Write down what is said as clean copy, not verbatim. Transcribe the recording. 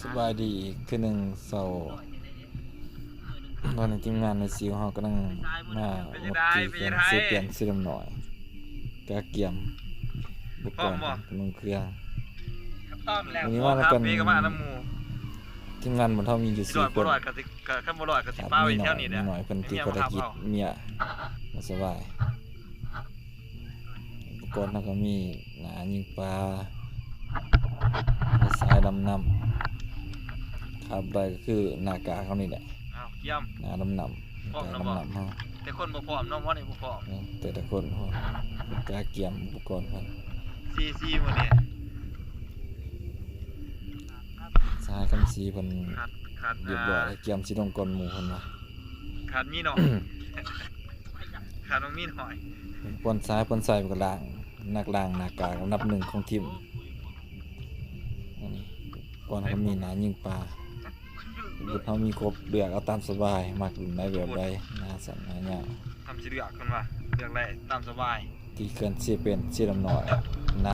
สบายดีอีกคือหนึ่งเสาร์ตอนนี้ทีมงานในซิวเฮาก็นั่งมาหมดกี่คนซื้อเปลี่ยนซื้อลำหน่อยกาเกียมบุกกอนขนมเครื่องวันนี้ว่าแล้วกันทีมงานบนเท่ามีอยู่4 คนครับมีหน่อยคนที่ภารกิจเมียมาสบายอุปกรณ์แล้วก็มีหนายิงปลาสายดำน้ำครับไปก็คือหน้ากากเขานี่แหละหน้าดำน้ำแต่ดำน้ำเฮาแต่คนบ่พร้อมน้องว่านี่บ่พร้อมแต่ละคนเฮากาเกียมอุปกรณ์เพิ่นซีมื้อนี้สายกันสีเพิ่นเรียบร้อยเกียมสิลงก่อนหมู่เพิ่นว่าขาดมีหน่อยขาดน้องมีหน่อยปนซ้ายปนใส่ก็ล้างนักล้างหน้ากากอันดับหนึ่งของทีมอันนี้ก่อนเขามีหนายิงปลาบุตรเขามีครบเลือกเอาตามสบายมักอุ่นได้แบบใดหน้าสั่นหน้าหยาทำสิเลือกคนว่าเลือกได้ตามสบายที่เกินเสียเป็นเสียลำหน่อย